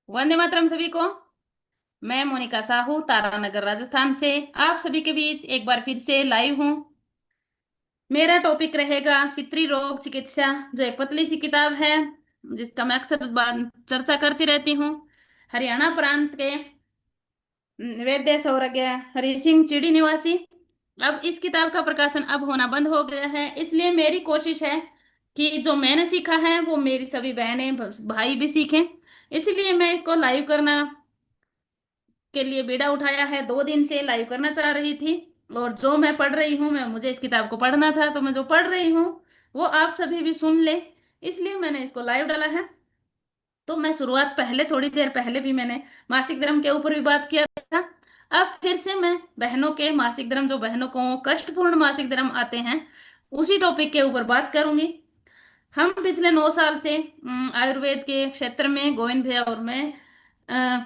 वंदे मातरम सभी को। मैं मोनिका साहू तारानगर राजस्थान से आप सभी के बीच एक बार फिर से लाइव हूँ। मेरा टॉपिक रहेगा स्त्री रोग चिकित्सा, जो एक पतली सी किताब है जिसका मैं अक्सर चर्चा करती रहती हूँ। हरियाणा प्रांत के वैद्य सौरज्ञ हरि सिंह चिड़ी निवासी। अब इस किताब का प्रकाशन अब होना बंद हो गया है, इसलिए मेरी कोशिश है कि जो मैंने सीखा है वो मेरी सभी बहनें भाई भी सीखें। इसलिए मैं इसको लाइव करना के लिए बीड़ा उठाया है। 2 दिन से लाइव करना चाह रही थी, और जो मैं पढ़ रही हूँ, मैं मुझे इस किताब को पढ़ना था, तो मैं जो पढ़ रही हूँ वो आप सभी भी सुन ले, इसलिए मैंने इसको लाइव डाला है। तो मैं शुरुआत पहले थोड़ी देर पहले भी मैंने मासिक धर्म के ऊपर भी बात किया था। अब फिर से मैं बहनों के मासिक धर्म, जो बहनों को कष्टपूर्ण मासिक धर्म आते हैं, उसी टॉपिक के ऊपर बात करूंगी। हम पिछले 9 साल से आयुर्वेद के क्षेत्र में गोविंद भैया और मैं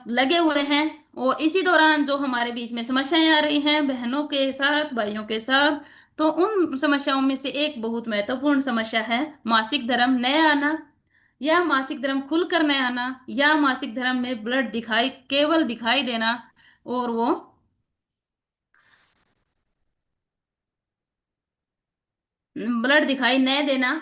लगे हुए हैं। और इसी दौरान जो हमारे बीच में समस्याएं आ रही हैं बहनों के साथ, भाइयों के साथ, तो उन समस्याओं में से एक बहुत महत्वपूर्ण समस्या है मासिक धर्म न आना, या मासिक धर्म खुलकर न आना, या मासिक धर्म में ब्लड दिखाई, केवल दिखाई देना, और वो ब्लड दिखाई न देना।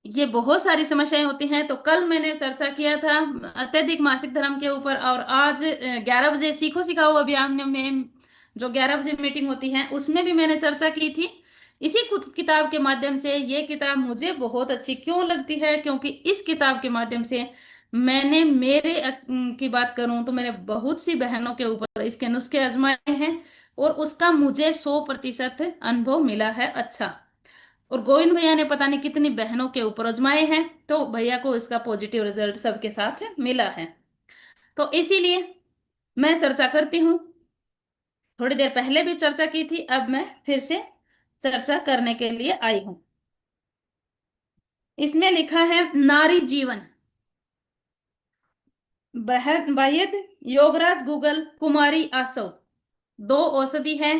ये बहुत सारी समस्याएं होती हैं। तो कल मैंने चर्चा किया था अत्यधिक मासिक धर्म के ऊपर, और आज 11 बजे सीखो सिखाओ अभियान में जो 11 बजे मीटिंग होती है उसमें भी मैंने चर्चा की थी इसी किताब के माध्यम से। ये किताब मुझे बहुत अच्छी क्यों लगती है, क्योंकि इस किताब के माध्यम से मैंने मेरे की बात करूं तो मैंने बहुत सी बहनों के ऊपर इसके नुस्खे आजमाए हैं, और उसका मुझे 100% अनुभव मिला है अच्छा। और गोविंद भैया ने पता नहीं कितनी बहनों के ऊपर आजमाए हैं, तो भैया को इसका पॉजिटिव रिजल्ट सबके साथ मिला है। तो इसीलिए मैं चर्चा करती हूँ। थोड़ी देर पहले भी चर्चा की थी, अब मैं फिर से चर्चा करने के लिए आई हूँ। इसमें लिखा है नारी जीवन, वायद योगराज गूगल कुमारी आसव। दो औषधि है,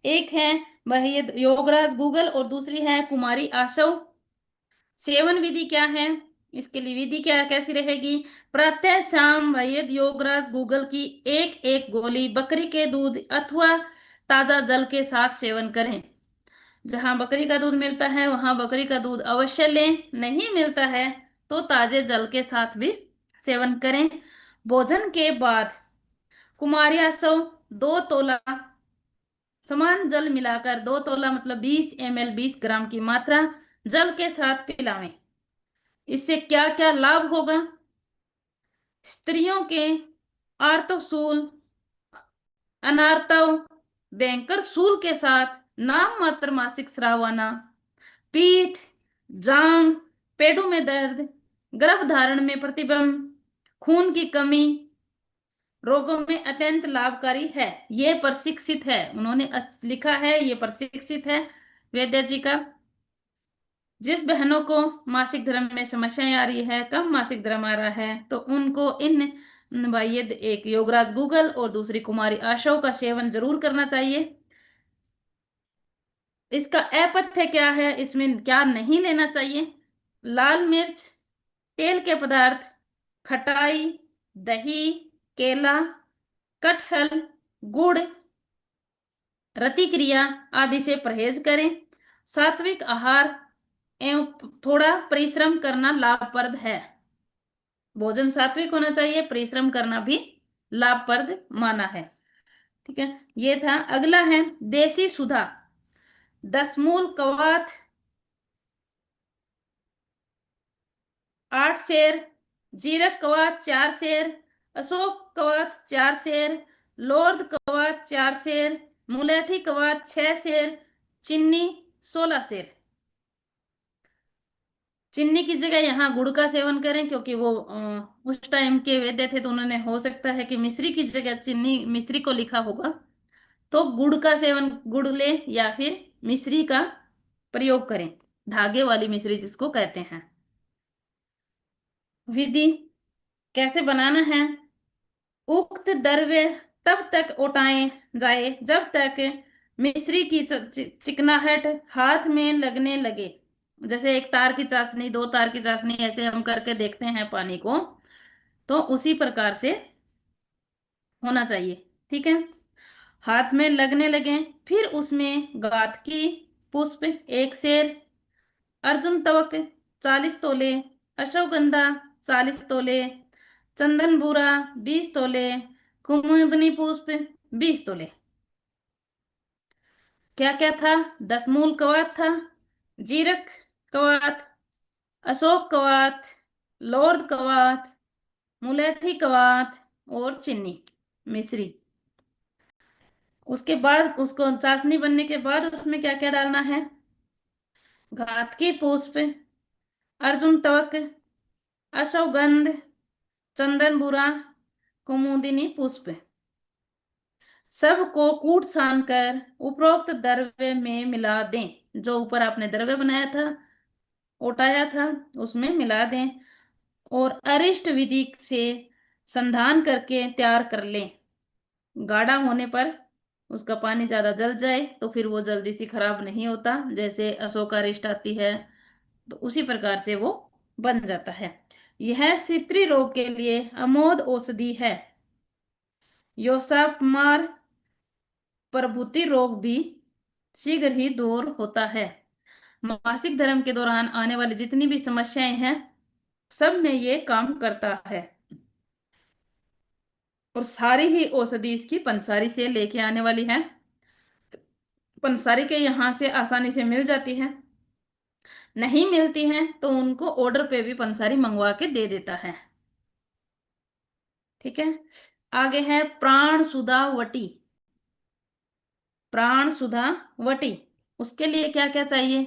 एक है वैद योगराज गूगल और दूसरी है कुमारी आसव। सेवन विधि क्या है, इसके लिए विधि क्या कैसी रहेगी? प्रातः शाम वैद योगराज गूगल की एक एक गोली बकरी के दूध अथवा ताजा जल के साथ सेवन करें। जहां बकरी का दूध मिलता है वहां बकरी का दूध अवश्य लें, नहीं मिलता है तो ताजे जल के साथ भी सेवन करें। भोजन के बाद कुमारिया सौ 2 तोला समान जल मिलाकर, 2 तोला मतलब 20 ml 20 ग्राम की मात्रा जल के साथ पिलावें। इससे क्या क्या लाभ होगा? स्त्रियों के आर्तसूल, अनार्तव, बैंकर सूल के साथ नाम मात्र मासिक स्राव आना, पीठ, जांग, पेटों में दर्द, गर्भ धारण में प्रतिबंध, खून की कमी रोगों में अत्यंत लाभकारी है। ये प्रशिक्षित है, उन्होंने लिखा है, ये प्रशिक्षित है वैद्य जी का। जिस बहनों को मासिक धर्म में समस्याएं आ रही है, कम मासिक धर्म आ रहा है, तो उनको इन भाई एक योगराज गूगल और दूसरी कुमारी आशाओं का सेवन जरूर करना चाहिए। इसका अपथ्य क्या है, इसमें क्या नहीं लेना चाहिए? लाल मिर्च, तेल के पदार्थ, खटाई, दही, केला, कटहल, गुड़, रति क्रिया आदि से परहेज करें। सात्विक आहार एवं थोड़ा परिश्रम करना लाभप्रद है। भोजन सात्विक होना चाहिए, परिश्रम करना भी लाभप्रद माना है। ठीक है, ये था। अगला है देसी सुधा, 10 मूल कवाथ, 8 शेर, जीरक कवाथ 4 शेर, अशोक कवाथ 4 शेर, लोर्द कवाथ 4 शेर, मुलेठी कवाथ 6 शेर, चीनी 16 शेर। चीनी की जगह यहाँ गुड़ का सेवन करें, क्योंकि वो उस टाइम के वैद्य थे, तो उन्होंने हो सकता है कि मिश्री की जगह चीनी, मिश्री को लिखा होगा, तो गुड़ का सेवन, गुड़ ले या फिर मिश्री का प्रयोग करें, धागे वाली मिश्री जिसको कहते हैं। विधि कैसे बनाना है? उक्त द्रव्य तब तक उठाए जाए जब तक मिश्री की चिकनाहट हाथ में लगने लगे। जैसे एक तार की चाशनी, 2 तार की चाशनी, ऐसे हम करके देखते हैं पानी को, तो उसी प्रकार से होना चाहिए। ठीक है। हाथ में लगने लगे, फिर उसमें गात की पुष्प 1 सेर, अर्जुन तवक 40 तोले, अश्वगंधा 40 तोले, चंदन बुरा 20 तोले, कुमुदनी पुष्प 20 तोले। क्या क्या था? दसमूल कवात था, जीरक कवात, अशोक कवात, लौर्द कवात, मुलेठी कवात और चीनी मिश्री। उसके बाद उसको चाशनी बनने के बाद उसमें क्या क्या डालना है? घात की पुष्प, अर्जुन तवक, अश्वगंध, चंदन बुरा, कुमुदिनी पुष्प, सबको कूट छान कर उपरोक्त द्रव्य में मिला दें। जो ऊपर आपने द्रव्य बनाया था, ओटाया था, उसमें मिला दें और अरिष्ट विधि से संधान करके तैयार कर लें। गाढ़ा होने पर उसका पानी ज्यादा जल जाए तो फिर वो जल्दी से खराब नहीं होता, जैसे अशोका अरिष्ट आती है, तो उसी प्रकार से वो बन जाता है। यह सित्री रोग के लिए अमोद औषधि है। योसापमार प्रभृति रोग भी शीघ्र ही दूर होता है। मासिक धर्म के दौरान आने वाली जितनी भी समस्याएं हैं, सब में ये काम करता है। और सारी ही औषधि इसकी पंसारी से लेके आने वाली है। पंसारी के यहाँ से आसानी से मिल जाती है, नहीं मिलती है तो उनको ऑर्डर पे भी पंसारी मंगवा के दे देता है। ठीक है। आगे है प्राण सुधा वटी। प्राण सुधा वटी, उसके लिए क्या क्या चाहिए?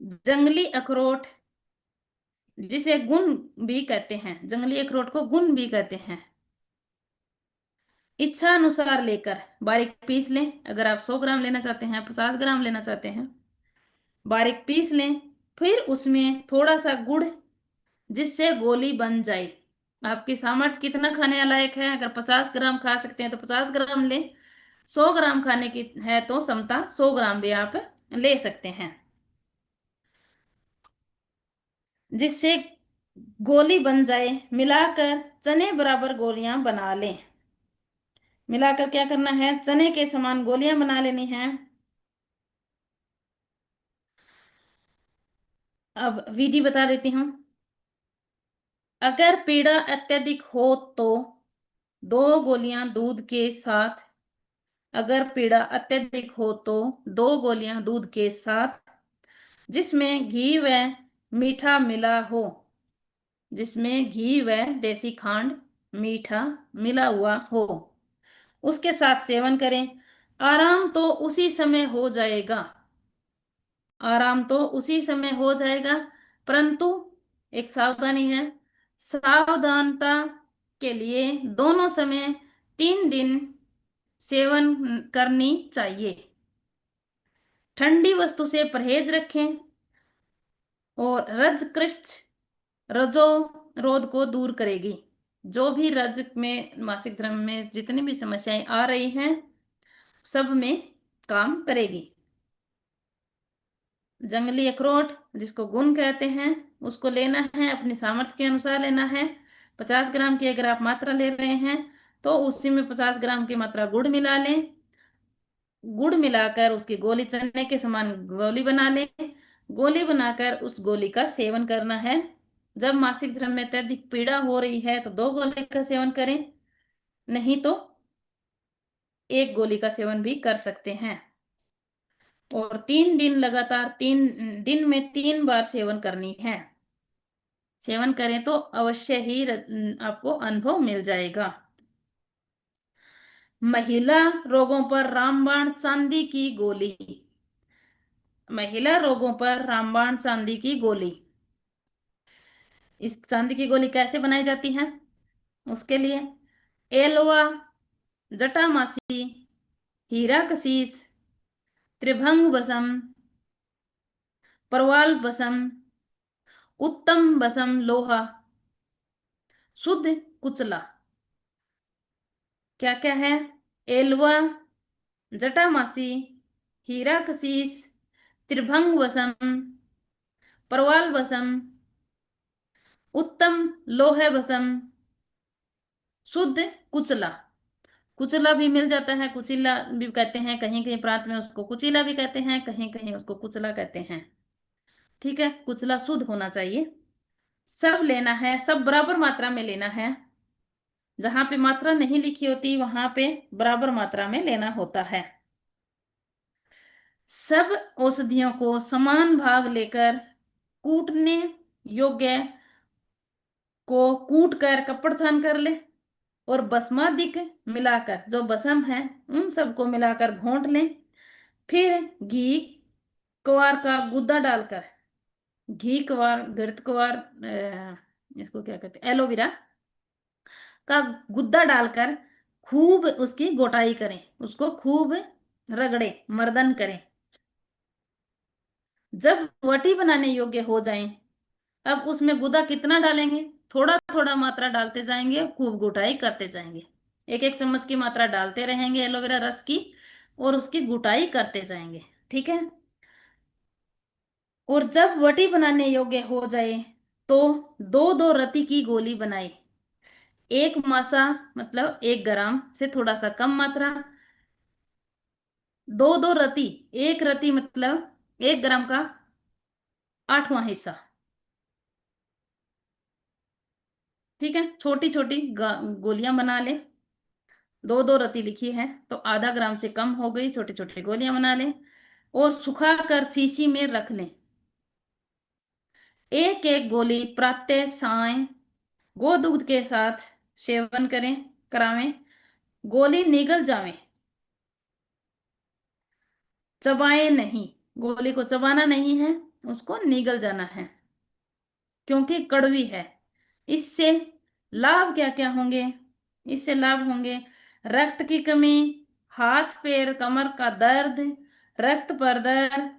जंगली अखरोट, जिसे गुण भी कहते हैं, जंगली अखरोट को गुण भी कहते हैं, इच्छा अनुसार लेकर बारीक पीस लें। अगर आप 100 ग्राम लेना चाहते हैं, 50 ग्राम लेना चाहते हैं, बारीक पीस लें। फिर उसमें थोड़ा सा गुड़, जिससे गोली बन जाए। आपकी सामर्थ्य कितना खाने लायक है? अगर 50 ग्राम खा सकते हैं तो 50 ग्राम लें। 100 ग्राम खाने की है तो समता 100 ग्राम भी आप ले सकते हैं, जिससे गोली बन जाए। मिलाकर चने बराबर गोलियां बना लें। मिलाकर क्या करना है? चने के समान गोलियां बना लेनी है। अब विधि बता देती हूँ। अगर पीड़ा अत्यधिक हो तो 2 गोलियां दूध के साथ, अगर पीड़ा अत्यधिक हो तो 2 गोलियां दूध के साथ, जिसमें घी व मीठा मिला हो, जिसमें घी व देसी खांड मीठा मिला हुआ हो, उसके साथ सेवन करें। आराम तो उसी समय हो जाएगा, आराम तो उसी समय हो जाएगा, परंतु एक सावधानी है। सावधानता के लिए दोनों समय 3 दिन सेवन करनी चाहिए। ठंडी वस्तु से परहेज रखें और रज कृष्ण रजो रोध को दूर करेगी। जो भी रज में, मासिक धर्म में जितनी भी समस्याएं आ रही हैं, सब में काम करेगी। जंगली अखरोट, जिसको गुण कहते हैं, उसको लेना है, अपनी सामर्थ्य के अनुसार लेना है। 50 ग्राम की अगर आप मात्रा ले रहे हैं तो उसी में 50 ग्राम की मात्रा गुड़ मिला लें। गुड़ मिलाकर उसकी गोली, चने के समान गोली बना लें। गोली बनाकर उस गोली का सेवन करना है। जब मासिक धर्म में अत्यधिक पीड़ा हो रही है तो 2 गोली का सेवन करें, नहीं तो 1 गोली का सेवन भी कर सकते हैं। और 3 दिन लगातार, 3 दिन में 3 बार सेवन करनी है। सेवन करें तो अवश्य ही आपको अनुभव मिल जाएगा। महिला रोगों पर रामबाण चांदी की गोली। महिला रोगों पर रामबाण चांदी की गोली। इस चांदी की गोली कैसे बनाई जाती है? उसके लिए एलवा, जटामासी, हीरा कशीस, त्रिभंग बसम, परवाल बसम, उत्तम बसम लोहा, शुद्ध कुचला। क्या क्या है? एलवा, जटामासी, हीरा कशीस, त्रिभंग बसम, परवाल बसम, उत्तम लोह भस्म, शुद्ध कुचला। कुचला भी मिल जाता है, कुचिला भी कहते हैं, कहीं कहीं प्रांत में उसको कुचिला भी कहते हैं, कहीं कहीं उसको कुचला कहते हैं। ठीक है, कुचला शुद्ध होना चाहिए। सब लेना है, सब बराबर मात्रा में लेना है। जहां पे मात्रा नहीं लिखी होती वहां पे बराबर मात्रा में लेना होता है। सब औषधियों को समान भाग लेकर कूटने योग्य को कूट कर कपड़ छान कर ले, और बसमादिक मिलाकर, जो बसम है उन सबको मिलाकर घोंट लें। फिर घी क्वार का गुद्दा डालकर, घी क्वार घृत क्वार, इसको क्या कहते हैं, एलोवेरा का गुद्दा डालकर खूब उसकी गोटाई करें, उसको खूब रगड़े, मर्दन करें। जब वटी बनाने योग्य हो जाए, अब उसमें गुदा कितना डालेंगे, थोड़ा थोड़ा मात्रा डालते जाएंगे, खूब गुटाई करते जाएंगे। एक एक चम्मच की मात्रा डालते रहेंगे एलोवेरा रस की, और उसकी गुटाई करते जाएंगे। ठीक है। और जब वटी बनाने योग्य हो जाए तो दो दो रति की गोली बनाए। एक मासा मतलब 1 ग्राम से थोड़ा सा कम मात्रा, दो दो रति, एक रति मतलब 1 ग्राम का 8वां हिस्सा। ठीक है, छोटी छोटी गोलियां बना ले। दो दो रति लिखी है तो आधा ग्राम से कम हो गई, छोटी छोटी गोलियां बना लें और सुखा कर शीशी में रख लें। एक एक गोली प्रातः साय गोदूध के साथ सेवन करें, करावें। गोली निगल जावे, चबाए नहीं। गोली को चबाना नहीं है, उसको निगल जाना है, क्योंकि कड़वी है। इससे लाभ क्या क्या होंगे? इससे लाभ होंगे रक्त की कमी, हाथ पैर कमर का दर्द, रक्त परदर,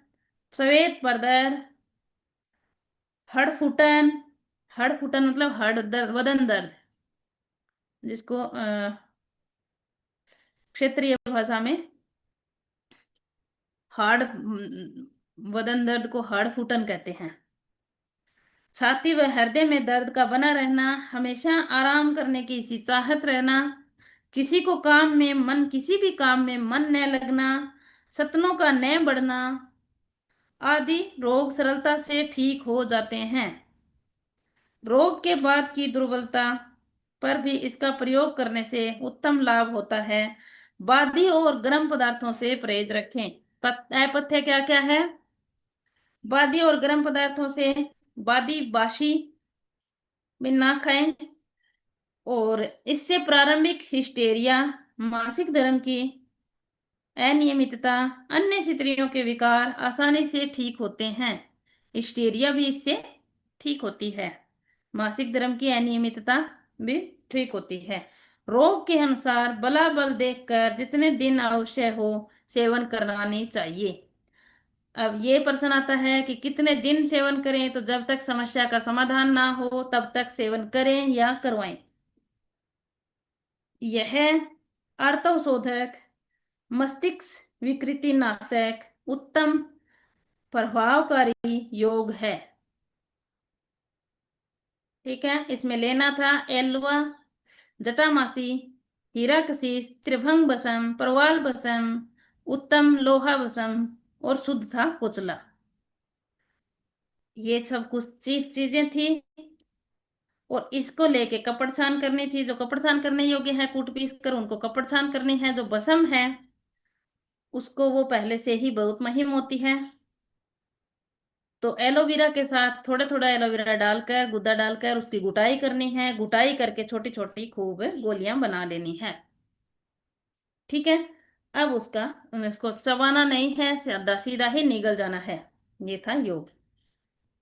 श्वेत परदर, हड़फुटन। हड़फुटन मतलब हड़ दर्द, बदन दर्द, जिसको क्षेत्रीय भाषा में हाड़, बदन दर्द को हाड़ फूटन कहते हैं। छाती व हृदय में दर्द का बना रहना, हमेशा आराम करने की सी चाहत रहना, किसी भी काम में मन न लगना, सतनों का न बढ़ना आदि रोग सरलता से ठीक हो जाते हैं। रोग के बाद की दुर्बलता पर भी इसका प्रयोग करने से उत्तम लाभ होता है। बादी और गर्म पदार्थों से परहेज रखें। पथ्य क्या क्या है? बादी और गर्म पदार्थों से, बादी बासी में ना खाएं। और इससे प्रारंभिक हिस्टेरिया, मासिक धर्म की अनियमितता, अन्य स्त्रियों के विकार आसानी से ठीक होते हैं। हिस्टेरिया भी इससे ठीक होती है, मासिक धर्म की अनियमितता भी ठीक होती है। रोग के अनुसार बला बल देखकर जितने दिन आवश्यक हो सेवन करवानी चाहिए। अब ये प्रश्न आता है कि कितने दिन सेवन करें, तो जब तक समस्या का समाधान ना हो तब तक सेवन करें या करवाएं। यह आर्तवशोधक, मस्तिष्क विकृति नाशक, उत्तम प्रभावकारी योग है। ठीक है, इसमें लेना था एलवा, जटामासी, हीराकसीस, त्रिभंग बसम, परवाल बसम, उत्तम लोहा बसम, और शुद्ध था कुचला। ये सब कुछ चीजें थी। और इसको लेके कपड़ छान करनी थी, जो कपड़ छान करने योग्य है कूट पीस कर उनको कपड़ छान करनी है। जो बसम है उसको वो पहले से ही बहुत महीन होती है, तो एलोवेरा के साथ थोड़ा थोड़ा एलोवेरा डालकर, गुद्दा डालकर उसकी गुटाई करनी है। गुटाई करके छोटी छोटी खूब गोलियां बना लेनी है। ठीक है। अब उसको चबाना नहीं है, सीधा सीधा ही निगल जाना है। ये था योग।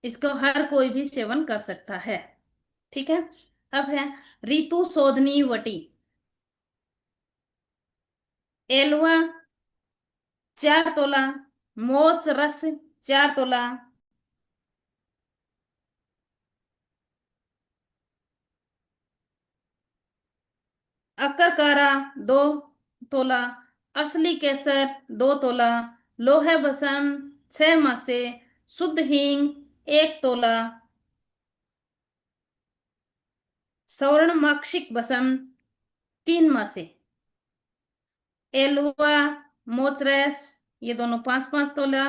इसको हर कोई भी सेवन कर सकता है। ठीक है। अब है ऋतु शोधनी वटी। एलवा 4 तोला, मोच रस 4 तोला, अकरकारा 2 तोला, असली केसर 2 तोला, लोहे बसम 6 मासे, शुद्ध हींग 1 तोला, स्वर्ण माक्षिक बसम 3 मासे। एलवा, मोचरेस, ये दोनों 5-5 तोला।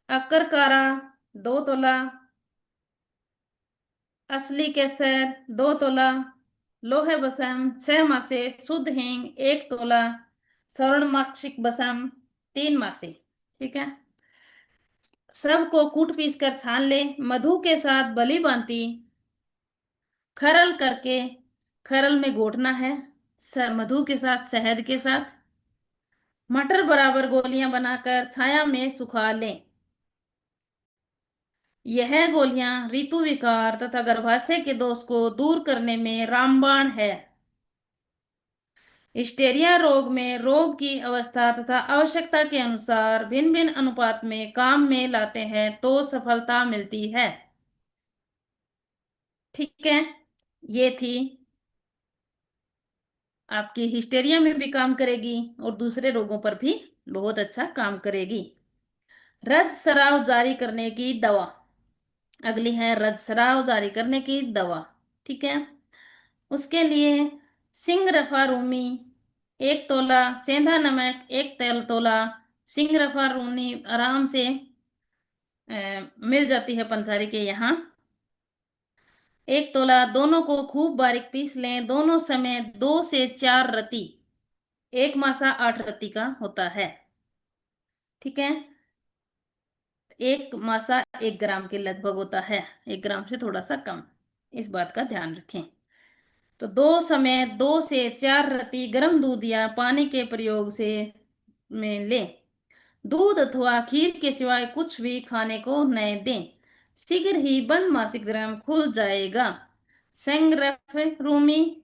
अकरकारा 2 तोला। असली केसर 2 तोला। लोहे बसम 6 मासे। शुद्ध हींग 1 तोला। स्वर्ण माक्षिक बसम 3 मासे। ठीक है। सबको कूट पीस कर छान ले। मधु के साथ बली बांती खरल करके खरल में घोटना है। मधु के साथ, शहद के साथ मटर बराबर गोलियां बनाकर छाया में सुखा लें। यह गोलियां ऋतु विकार तथा गर्भाशय के दोष को दूर करने में रामबाण है। हिस्टेरिया रोग में रोग की अवस्था तथा आवश्यकता के अनुसार भिन्न भिन्न अनुपात में काम में लाते हैं तो सफलता मिलती है। ठीक है। ये थी आपकी हिस्टेरिया में भी काम करेगी और दूसरे रोगों पर भी बहुत अच्छा काम करेगी। रक्तस्राव जारी करने की दवा। अगली है रक्तस्राव जारी करने की दवा। ठीक है। उसके लिए सिंह रफा रूमी 1 तोला। सेंधा नमक 1 तोला। सिंह रफा रूमी आराम से मिल जाती है पंसारी के यहाँ। 1 तोला। दोनों को खूब बारीक पीस लें। दोनों समय 2 से 4 रति। 1 मासा 8 रति का होता है। ठीक है। 1 मासा 1 ग्राम के लगभग होता है। 1 ग्राम से थोड़ा सा कम, इस बात का ध्यान रखें। तो 2 से 4 रति गर्म दूध या पानी के प्रयोग से में लें। दूध अथवा खीर के सिवाय कुछ भी खाने को न दें। शीघ्र ही बंद मासिक धर्म खुल जाएगा। संगरफ रूमी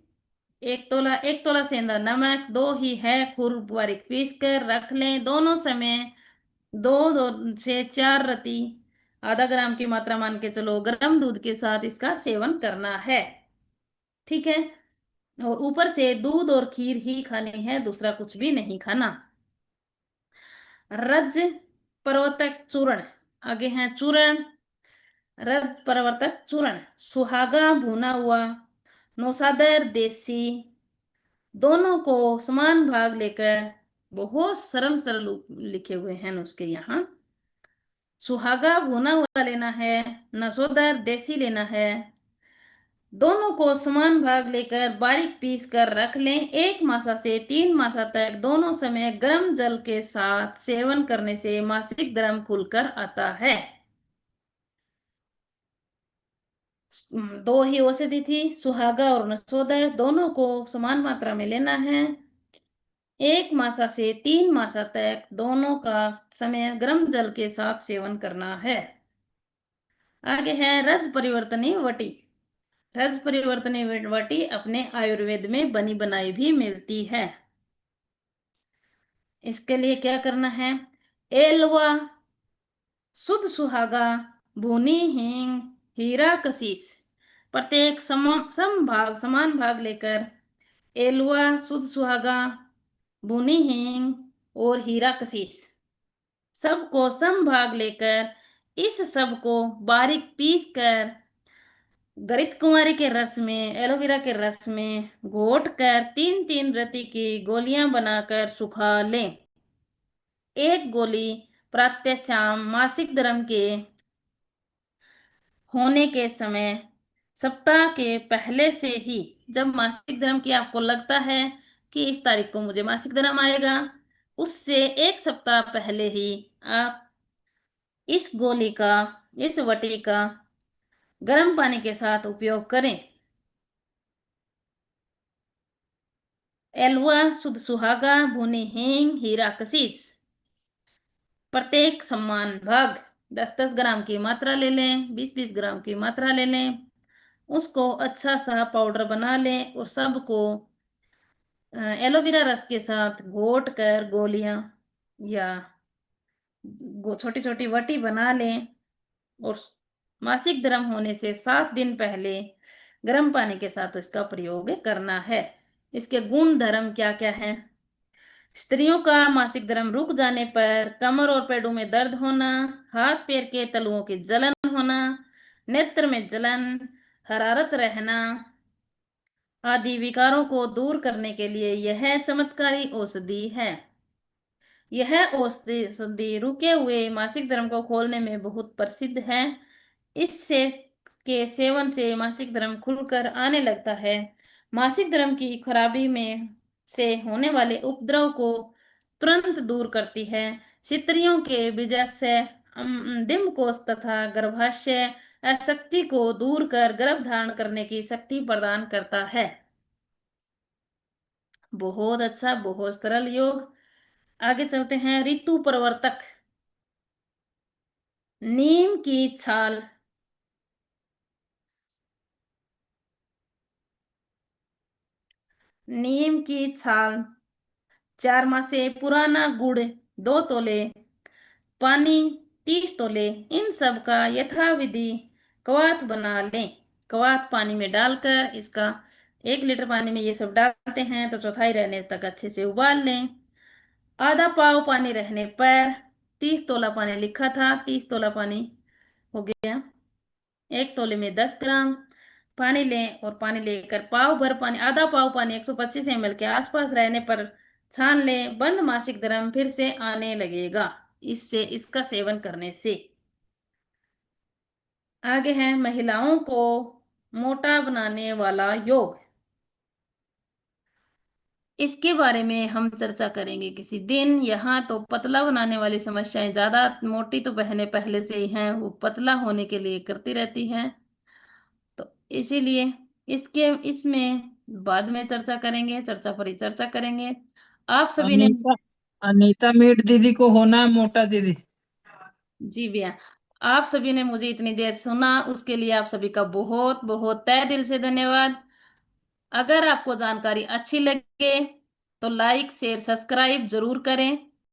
1 तोला। 1 तोला सेंधा नमक, 2 ही है खुर बारीक पीस कर रख लें। दोनों समय 2 से 4 रति आधा ग्राम की मात्रा मान के चलो गर्म दूध के साथ इसका सेवन करना है। ठीक है। और ऊपर से दूध और खीर ही खानी है, दूसरा कुछ भी नहीं खाना। रज प्रवर्तक चूर्ण। आगे है चूर्ण। रज प्रवर्तक चूर्ण सुहागा भुना हुआ, नौसादर देसी, दोनों को समान भाग लेकर, बहुत सरल सरल लिखे हुए हैं उसके यहाँ। सुहागा भुना हुआ लेना है, नसोदर देसी लेना है। दोनों को समान भाग लेकर बारीक पीस कर रख लें। 1 मासा से 3 मासा तक दोनों समय गर्म जल के साथ सेवन करने से मासिक धर्म खुलकर आता है। 2 ही औषधि थी, सुहागा और नसोदर, दोनों को समान मात्रा में लेना है। 1 मासा से 3 मासा तक दोनों का समय गर्म जल के साथ सेवन करना है। आगे है रस परिवर्तनी वटी। रस परिवर्तनी वटी अपने आयुर्वेद में बनी बनाई भी मिलती है। इसके लिए क्या करना है? एलवा, शुद्ध सुहागा, भुनी हींग, हीरा कशीस, प्रत्येक समान भाग लेकर एलवा, शुद्ध सुहागा, भुनी हींग और हीरा कशीस सबको सम भाग लेकर इस सब को बारीक पीस कर गरित कुंवारी के रस में, एलोवेरा के रस में घोट कर 3-3 रति की गोलियां बनाकर सुखा लें। 1 गोली प्रातः शाम मासिक धर्म के होने के समय, सप्ताह के पहले से ही। जब मासिक धर्म की आपको लगता है कि इस तारीख को मुझे मासिक धर्म आएगा, उससे 1 सप्ताह पहले ही आप इस गोली का, इस वटी का गर्म पानी के साथ उपयोग करें। एलवा, शुद्ध सुहागा, भुनी हींग, हीरा कशीस प्रत्येक समान भाग 10-10 ग्राम की मात्रा ले लें, 20-20 ग्राम की मात्रा ले लें। उसको अच्छा सा पाउडर बना लें और सबको एलोवेरा रस के साथ घोट कर गोलियां या छोटी छोटी वटी बना लें। और मासिक धर्म होने से 7 दिन पहले गर्म पानी के साथ इसका प्रयोग करना है। इसके गुण धर्म क्या क्या है? स्त्रियों का मासिक धर्म रुक जाने पर कमर और पैरों में दर्द होना, हाथ पैर के तलुओं की जलन होना, नेत्र में जलन, हरारत रहना, आदि विकारों को दूर करने के लिए यह चमत्कारी औषधि है। यह औषधि रुके हुए मासिक धर्म को खोलने में बहुत प्रसिद्ध है। इससे के सेवन से मासिक धर्म खुलकर आने लगता है। मासिक धर्म की खराबी में से होने वाले उपद्रव को तुरंत दूर करती है। स्त्रियों के बीजाशय, डिम्बकोश तथा गर्भाशय अशक्ति को दूर कर गर्भ धारण करने की शक्ति प्रदान करता है। बहुत अच्छा, बहुत सरल योग। आगे चलते हैं। ऋतु परिवर्तक। नीम की छाल। नीम की छाल, 4 माह से पुराना गुड़ 2 तोले, पानी 30 तोले, इन सब का यथाविधि कवात बना लें। कवात पानी में डालकर इसका 1 लीटर पानी में ये सब डालते हैं तो चौथाई रहने तक अच्छे से उबाल लें। आधा पाव पानी रहने पर, 30 तोला पानी लिखा था, 30 तोला पानी हो गया। 1 तोले में 10 ग्राम पानी लें और पानी लेकर पाव भर पानी, आधा पाव पानी 125 ml के आसपास रहने पर छान लें। बंद मासिक धर्म फिर से आने लगेगा इससे, इसका सेवन करने से। आगे है महिलाओं को मोटा बनाने वाला योग। इसके बारे में हम चर्चा करेंगे किसी दिन। यहाँ तो पतला बनाने वाली समस्याएं ज्यादा, मोटी तो बहनें पहले से ही हैं, वो पतला होने के लिए करती रहती हैं, तो इसीलिए इसके इसमें बाद में चर्चा करेंगे, चर्चा पर ही चर्चा करेंगे। आप सभी ने अनीता अनीता मीठ दीदी को होना है मोटा दीदी। जी भैया, आप सभी ने मुझे इतनी देर सुना, उसके लिए आप सभी का बहुत बहुत तहे दिल से धन्यवाद। अगर आपको जानकारी अच्छी लगे तो लाइक शेयर सब्सक्राइब जरूर करें।